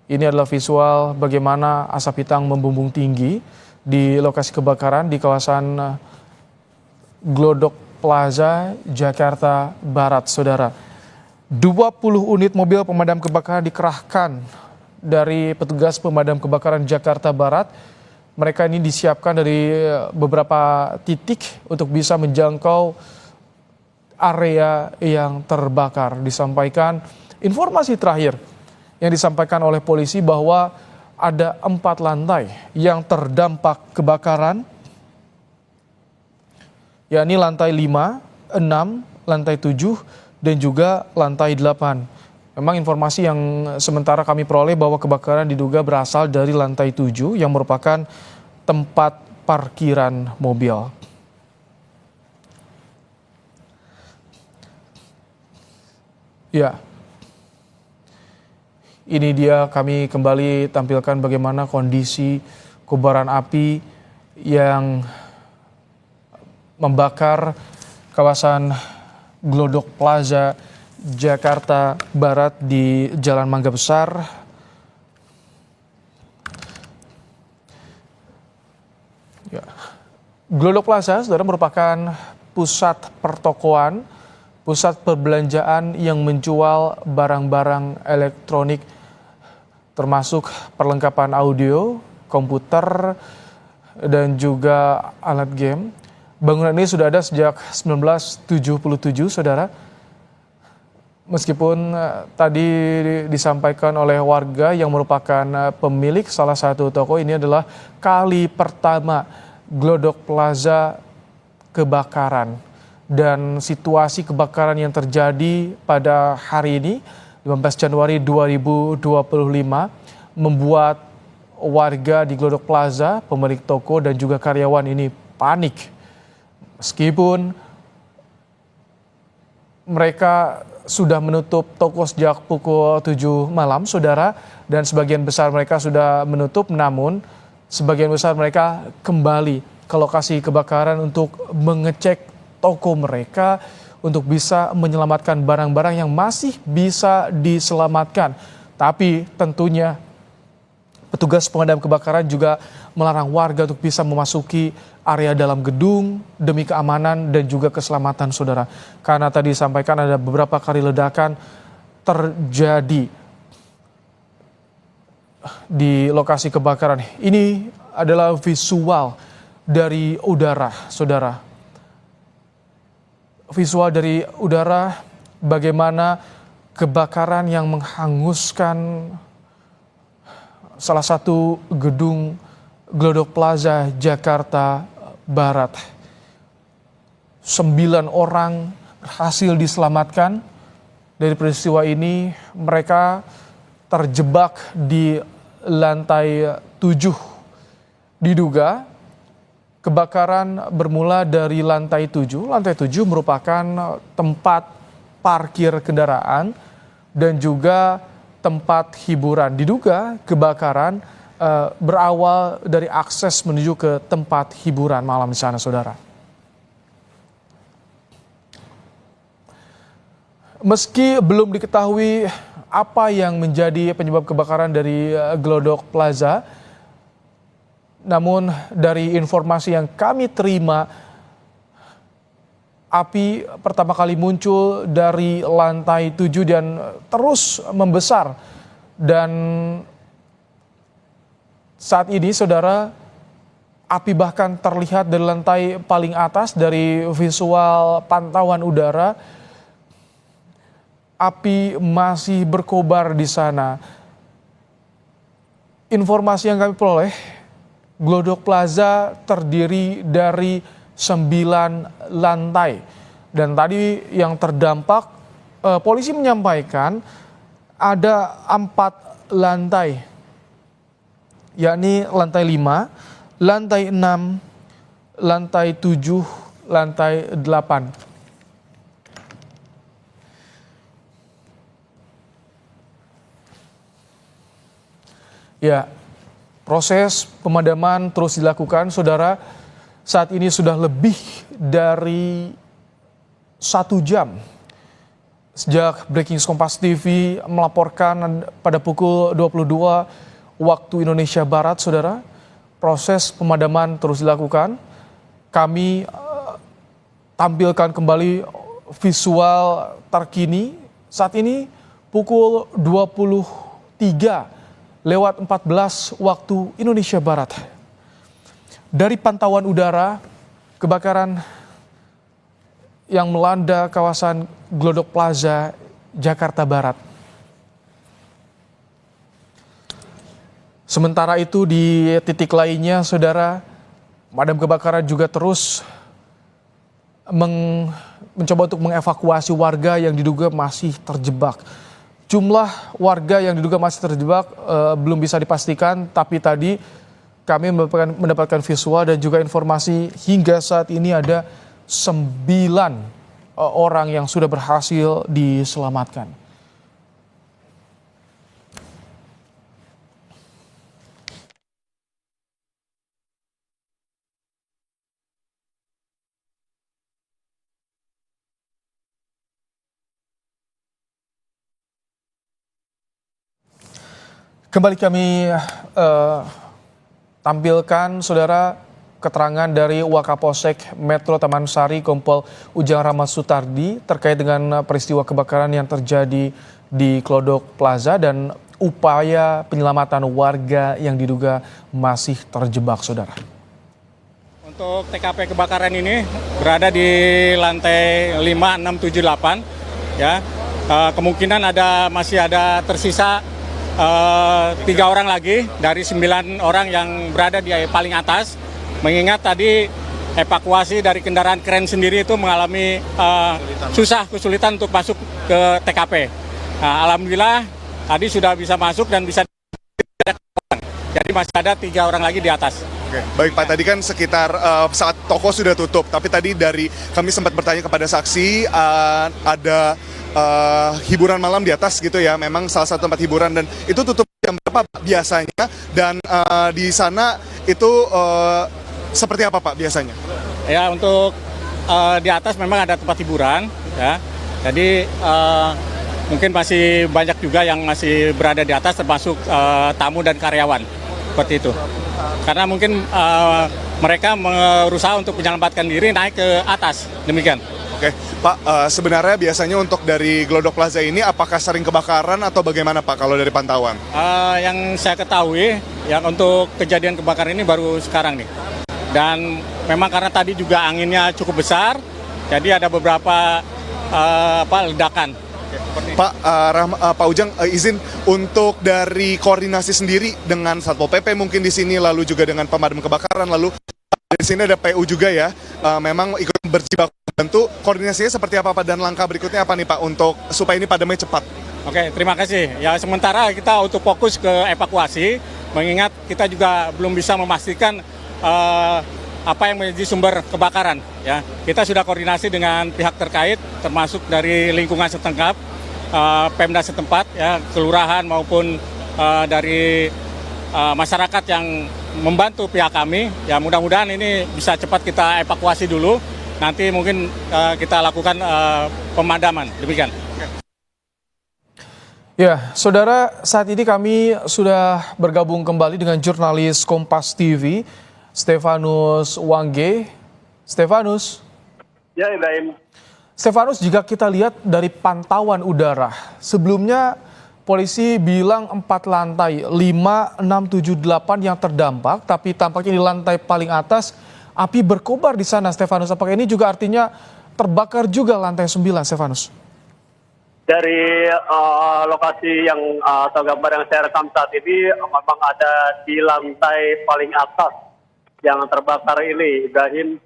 Ini adalah visual bagaimana asap hitam membumbung tinggi di lokasi kebakaran di kawasan Glodok Plaza, Jakarta Barat, saudara. 20 unit mobil pemadam kebakaran dikerahkan dari petugas pemadam kebakaran Jakarta Barat. Mereka ini disiapkan dari beberapa titik untuk bisa menjangkau area yang terbakar. Disampaikan informasi terakhir yang disampaikan oleh polisi bahwa ada 4 lantai yang terdampak kebakaran, yakni lantai 5, 6, lantai 7, dan juga lantai 8. Memang informasi yang sementara kami peroleh bahwa kebakaran diduga berasal dari lantai 7 yang merupakan tempat parkiran mobil. Ya, ini dia kami kembali tampilkan bagaimana kondisi kobaran api yang membakar kawasan Glodok Plaza, Jakarta Barat di Jalan Mangga Besar. Ya. Glodok Plaza, saudara, merupakan pusat pertokoan, pusat perbelanjaan yang menjual barang-barang elektronik termasuk perlengkapan audio, komputer, dan juga alat game. Bangunan ini sudah ada sejak 1977, saudara. Meskipun tadi disampaikan oleh warga yang merupakan pemilik salah satu toko, ini adalah kali pertama Glodok Plaza kebakaran. Dan situasi kebakaran yang terjadi pada hari ini, 15 Januari 2025, membuat warga di Glodok Plaza, pemilik toko dan juga karyawan ini panik. Meskipun mereka sudah menutup toko sejak pukul 7 malam, saudara, dan sebagian besar mereka sudah menutup, namun sebagian besar mereka kembali ke lokasi kebakaran untuk mengecek toko mereka untuk bisa menyelamatkan barang-barang yang masih bisa diselamatkan. Tapi tentunya petugas pemadam kebakaran juga melarang warga untuk bisa memasuki area dalam gedung demi keamanan dan juga keselamatan, saudara. Karena tadi disampaikan ada beberapa kali ledakan terjadi di lokasi kebakaran. Ini adalah visual dari udara, saudara. Visual dari udara bagaimana kebakaran yang menghanguskan salah satu gedung Glodok Plaza, Jakarta Barat. 9 orang berhasil diselamatkan dari peristiwa ini. Mereka terjebak di lantai 7. Diduga kebakaran bermula dari lantai 7. Lantai 7 merupakan tempat parkir kendaraan dan juga tempat hiburan. Diduga kebakaran berawal dari akses menuju ke tempat hiburan malam di sana, saudara. Meski belum diketahui apa yang menjadi penyebab kebakaran dari Glodok Plaza, namun dari informasi yang kami terima, api pertama kali muncul dari lantai 7 dan terus membesar. Dan saat ini, saudara, api bahkan terlihat dari lantai paling atas dari visual pantauan udara. Api masih berkobar di sana. Informasi yang kami peroleh, Glodok Plaza terdiri dari 9 lantai. Dan tadi yang terdampak, polisi menyampaikan ada 4 lantai, yakni lantai 5, lantai 6, lantai 7, lantai 8. Ya, proses pemadaman terus dilakukan, saudara. Saat ini sudah lebih dari 1 jam Sejak Breaking News Kompas TV melaporkan pada pukul 22 waktu Indonesia Barat, saudara, proses pemadaman terus dilakukan. Kami tampilkan kembali visual terkini saat ini pukul 23:14 waktu Indonesia Barat. Dari pantauan udara, kebakaran yang melanda kawasan Glodok Plaza, Jakarta Barat. Sementara itu di titik lainnya, saudara, pemadam kebakaran juga terus mencoba untuk mengevakuasi warga yang diduga masih terjebak. Jumlah warga yang diduga masih terjebak belum bisa dipastikan, tapi tadi kami mendapatkan visual dan juga informasi hingga saat ini ada 9 orang yang sudah berhasil diselamatkan. Kembali kami tampilkan, saudara, keterangan dari Wakapolsek Metro Taman Sari Kompol Ujang Rahmat Sutardi terkait dengan peristiwa kebakaran yang terjadi di Glodok Plaza dan upaya penyelamatan warga yang diduga masih terjebak, saudara. Untuk TKP kebakaran ini berada di lantai 5, 6, 7, 8. Ya. Kemungkinan masih ada tersisa 3 orang lagi dari 9 orang yang berada di paling atas. Mengingat tadi evakuasi dari kendaraan kren sendiri itu mengalami kesulitan untuk masuk ke TKP. Nah, alhamdulillah tadi sudah bisa masuk dan bisa. Jadi masih ada 3 orang lagi di atas. Oke, baik Pak, tadi kan sekitar saat toko sudah tutup, tapi tadi dari kami sempat bertanya kepada saksi ada hiburan malam di atas gitu ya, memang salah satu tempat hiburan, dan itu tutup jam berapa biasanya, dan di sana itu seperti apa Pak biasanya? Ya, untuk di atas memang ada tempat hiburan ya. Jadi mungkin masih banyak juga yang masih berada di atas, termasuk tamu dan karyawan seperti itu. Karena mungkin mereka berusaha untuk menyelamatkan diri naik ke atas, demikian. Oke, Pak, sebenarnya biasanya untuk dari Glodok Plaza ini apakah sering kebakaran atau bagaimana Pak kalau dari pantauan? Yang saya ketahui, yang untuk kejadian kebakaran ini baru sekarang nih. Dan memang karena tadi juga anginnya cukup besar, jadi ada beberapa ledakan. Pak Ujang, izin untuk dari koordinasi sendiri dengan Satpol PP mungkin di sini, lalu juga dengan pemadam kebakaran, lalu di sini ada PU juga ya, memang ikut berjibaku bantu. Koordinasinya seperti apa Pak, dan langkah berikutnya apa nih Pak untuk supaya ini padamnya cepat? Oke, terima kasih. Ya, sementara kita untuk fokus ke evakuasi, mengingat kita juga belum bisa memastikan apa yang menjadi sumber kebakaran. Ya, kita sudah koordinasi dengan pihak terkait, termasuk dari lingkungan setempat, Pemda setempat, ya, kelurahan maupun dari masyarakat yang membantu pihak kami. Ya, mudah-mudahan ini bisa cepat kita evakuasi dulu. Nanti mungkin kita lakukan pemadaman. Demikian. Ya, saudara, saat ini kami sudah bergabung kembali dengan jurnalis Kompas TV, Stefanus Wangge. Stefanus. Ya, Ibrahim. Stefanus, jika kita lihat dari pantauan udara, sebelumnya polisi bilang 4 lantai, 5, 6, 7, 8 yang terdampak, tapi tampaknya di lantai paling atas api berkobar di sana, Stefanus. Apakah ini juga artinya terbakar juga lantai 9, Stefanus? Dari lokasi yang atau gambar yang saya rekam saat ini, memang ada di lantai paling atas yang terbakar ini, Ibrahim.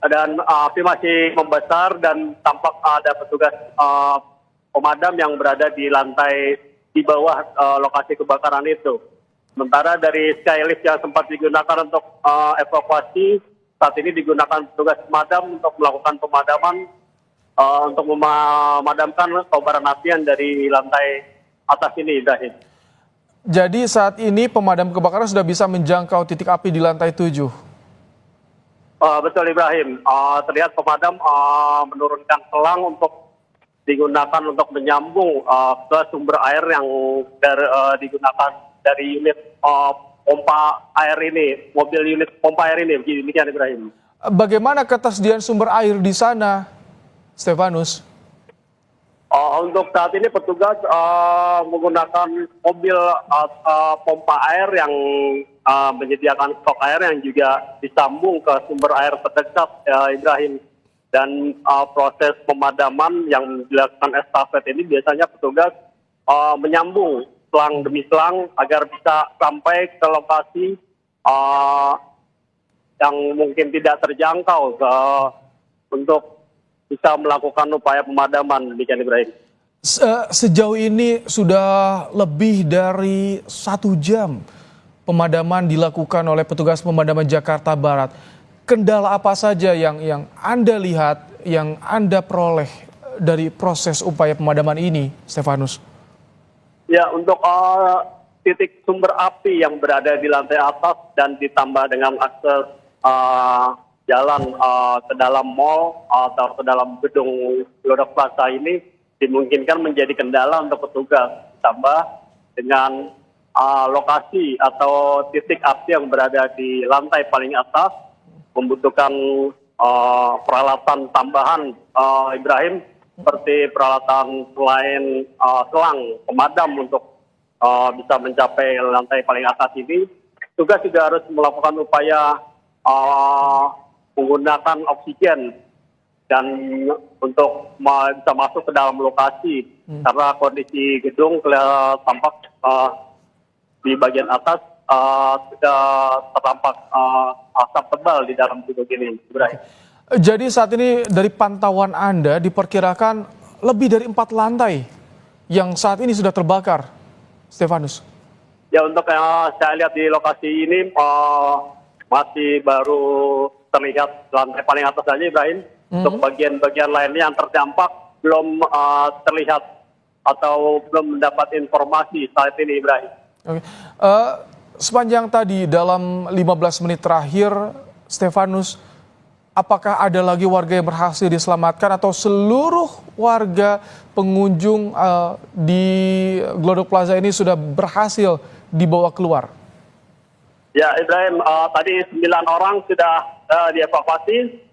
Dan api masih membesar dan tampak ada petugas pemadam yang berada di lantai di bawah lokasi kebakaran itu. Sementara dari skylift yang sempat digunakan untuk evakuasi, saat ini digunakan petugas pemadam untuk melakukan pemadaman, untuk memadamkan kobaran api yang dari lantai atas ini, Ibrahim. Jadi saat ini pemadam kebakaran sudah bisa menjangkau titik api di lantai 7. Betul, Ibrahim. Terlihat pemadam menurunkan selang untuk digunakan untuk menyambung ke sumber air yang digunakan dari unit pompa air ini, mobil unit pompa air ini. Demikian Ibrahim. Bagaimana ketersediaan sumber air di sana, Stefanus? Untuk saat ini petugas menggunakan mobil pompa air yang menyediakan stok air yang juga disambung ke sumber air terdekat, Ibrahim. Dan proses pemadaman yang dilakukan estafet ini biasanya petugas menyambung selang demi selang agar bisa sampai ke lokasi yang mungkin tidak terjangkau untuk bisa melakukan upaya pemadaman. Demikian Ibrahim. Sejauh ini sudah lebih dari 1 jam pemadaman dilakukan oleh petugas pemadaman Jakarta Barat. Kendala apa saja yang Anda lihat, yang Anda peroleh dari proses upaya pemadaman ini, Stefanus? Ya, untuk titik sumber api yang berada di lantai atas dan ditambah dengan akses jalan ke dalam mall atau ke dalam gedung Glodok Plaza ini dimungkinkan menjadi kendala untuk petugas. Ditambah dengan lokasi atau titik api yang berada di lantai paling atas membutuhkan peralatan tambahan, Ibrahim, seperti peralatan selain selang pemadam untuk bisa mencapai lantai paling atas ini. Tugas juga harus melakukan upaya menggunakan oksigen dan untuk bisa masuk ke dalam lokasi karena kondisi gedung tampak di bagian atas sudah tertampak asap tebal di dalam gedung ini, Ibrahim. Jadi saat ini dari pantauan Anda diperkirakan lebih dari 4 lantai yang saat ini sudah terbakar, Stefanus. Ya, untuk yang saya lihat di lokasi ini masih baru terlihat lantai paling atas saja, Ibrahim. Untuk bagian-bagian lainnya yang terdampak belum terlihat atau belum mendapat informasi saat ini, Ibrahim. Oke. Sepanjang tadi dalam 15 menit terakhir, Stefanus, apakah ada lagi warga yang berhasil diselamatkan atau seluruh warga pengunjung di Glodok Plaza ini sudah berhasil dibawa keluar? Ya, Ibrahim, tadi 9 orang sudah dievakuasi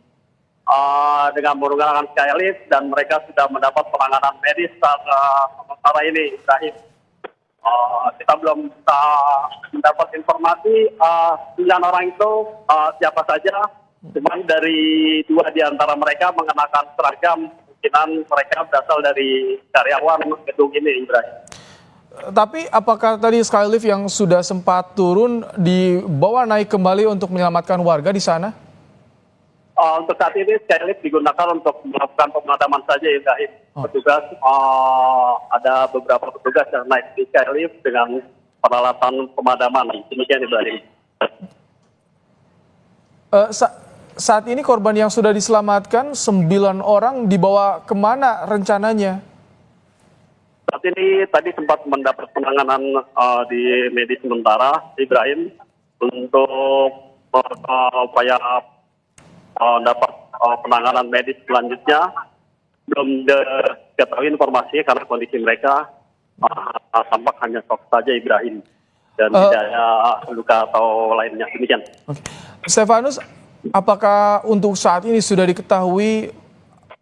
dengan menggunakan skylift dan mereka sudah mendapat penanganan medis saat sementara ini, Ibrahim. Kita belum bisa mendapat informasi 9 orang itu siapa saja. Cuman dari 2 di antara mereka mengenakan seragam, kemungkinan mereka berasal dari karyawan gedung ini, Ibrahim. Tapi apakah tadi skylift yang sudah sempat turun dibawa naik kembali untuk menyelamatkan warga di sana? Untuk saat ini skylift digunakan untuk melakukan pemadaman saja, Ibrahim. Petugas ada beberapa petugas yang naik di skylift dengan peralatan pemadaman. Demikian, Ibrahim. Saat ini korban yang sudah diselamatkan 9 orang dibawa kemana rencananya? Saat ini tadi sempat mendapat penanganan di medis sementara, Ibrahim, untuk upaya dapat penanganan medis selanjutnya. Belum diketahui informasinya karena kondisi mereka tampak hanya shock saja, Ibrahim, dan tidak ada luka atau lainnya. Demikian. Okay. Stefanus, apakah untuk saat ini sudah diketahui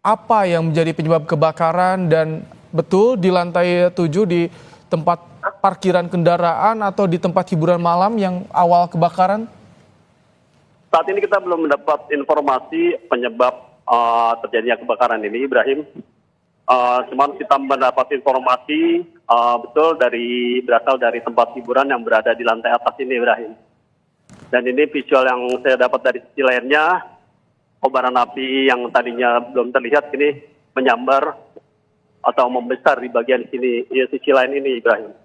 apa yang menjadi penyebab kebakaran dan betul di lantai 7 di tempat parkiran kendaraan atau di tempat hiburan malam yang awal kebakaran? Saat ini kita belum mendapat informasi penyebab terjadinya kebakaran ini, Ibrahim. Cuman kita mendapat informasi betul berasal dari tempat hiburan yang berada di lantai atas ini, Ibrahim. Dan ini visual yang saya dapat dari sisi lainnya, kobaran api yang tadinya belum terlihat kini menyambar atau membesar di bagian sini, sisi lain ini, Ibrahim.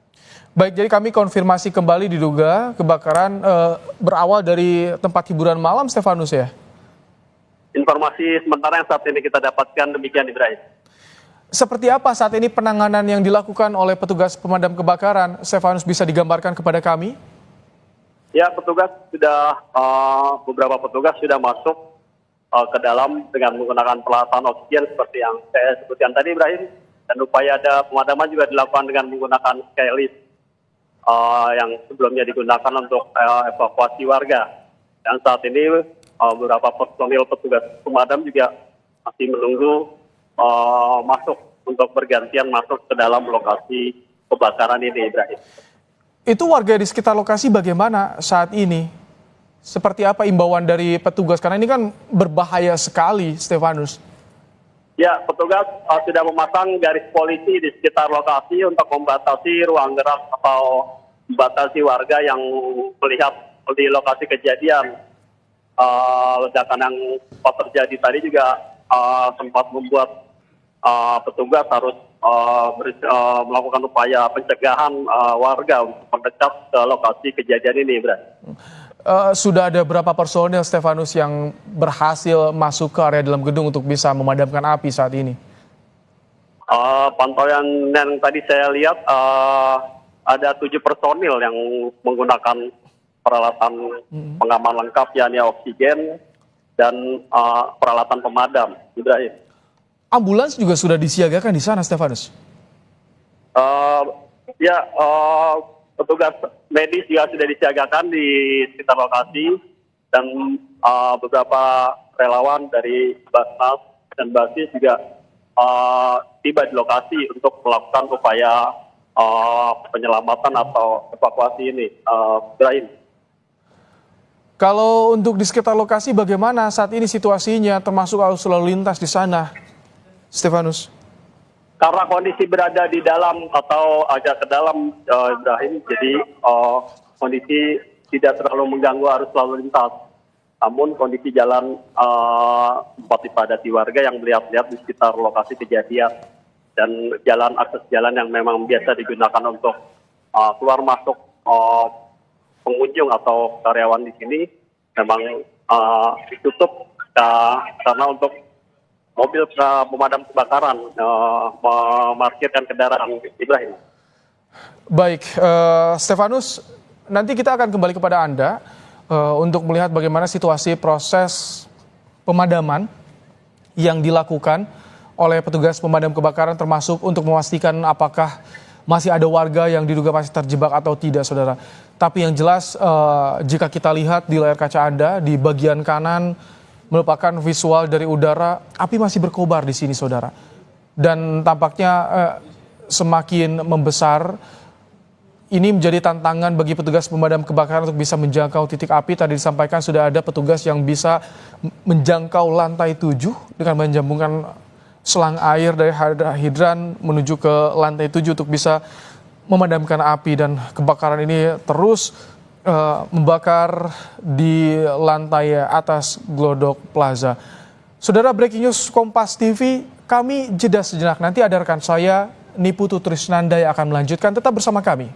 Baik, jadi kami konfirmasi kembali diduga kebakaran berawal dari tempat hiburan malam, Stefanus ya? Informasi sementara yang saat ini kita dapatkan demikian, Ibrahim. Seperti apa saat ini penanganan yang dilakukan oleh petugas pemadam kebakaran? Stefanus, bisa digambarkan kepada kami? Ya, petugas sudah beberapa petugas sudah masuk ke dalam dengan menggunakan peralatan oksigen seperti yang saya sebutkan tadi, Ibrahim. Dan upaya ada pemadaman juga dilakukan dengan menggunakan skylift yang sebelumnya digunakan untuk evakuasi warga. Dan saat ini beberapa personil petugas pemadam juga masih menunggu masuk untuk bergantian masuk ke dalam lokasi kebakaran ini, Ibrahim. Itu warga di sekitar lokasi bagaimana saat ini? Seperti apa imbauan dari petugas? Karena ini kan berbahaya sekali, Stefanus. Ya, petugas sudah memasang garis polisi di sekitar lokasi untuk membatasi ruang gerak atau membatasi warga yang melihat di lokasi kejadian. Ledakan yang sempat terjadi tadi juga sempat membuat petugas harus melakukan upaya pencegahan warga untuk mendekat ke lokasi kejadian ini, Bro. Sudah ada berapa personil, Stefanus, yang berhasil masuk ke area dalam gedung untuk bisa memadamkan api saat ini? Pantauan yang tadi saya lihat ada 7 personil yang menggunakan peralatan pengaman lengkap, yakni oksigen dan peralatan pemadam, Ibrahim. Ambulans juga sudah disiagakan di sana, Stefanus? Petugas medis juga sudah disiagakan di sekitar lokasi dan beberapa relawan dari Basnas dan Basis juga tiba di lokasi untuk melakukan upaya penyelamatan atau evakuasi ini, Ibrahim. Kalau untuk di sekitar lokasi bagaimana saat ini situasinya, termasuk arus lalu lintas di sana, Stefanus? Karena kondisi berada di dalam atau agak ke dalam, Ibrahim, jadi kondisi tidak terlalu mengganggu arus lalu lintas. Namun kondisi jalan sempat dipadati warga yang melihat-lihat di sekitar lokasi kejadian. Dan akses jalan yang memang biasa digunakan untuk keluar masuk pengunjung atau karyawan di sini memang ditutup karena untuk mobil pemadam kebakaran memarkirkan kendaraan, Ibrahim. Baik, Stefanus, nanti kita akan kembali kepada Anda untuk melihat bagaimana situasi proses pemadaman yang dilakukan oleh petugas pemadam kebakaran, termasuk untuk memastikan apakah masih ada warga yang diduga masih terjebak atau tidak, saudara. Tapi yang jelas, jika kita lihat di layar kaca Anda, di bagian kanan merupakan visual dari udara, api masih berkobar di sini, saudara. Dan tampaknya semakin membesar. Ini menjadi tantangan bagi petugas pemadam kebakaran untuk bisa menjangkau titik api. Tadi disampaikan sudah ada petugas yang bisa menjangkau lantai 7 dengan menjambungkan selang air dari hidran menuju ke lantai 7 untuk bisa memadamkan api. Dan kebakaran ini terus membakar di lantai atas Glodok Plaza. Saudara, breaking news Kompas TV, kami jeda sejenak. Nanti ada rekan saya Niputu Trisnanda yang akan melanjutkan. Tetap bersama kami.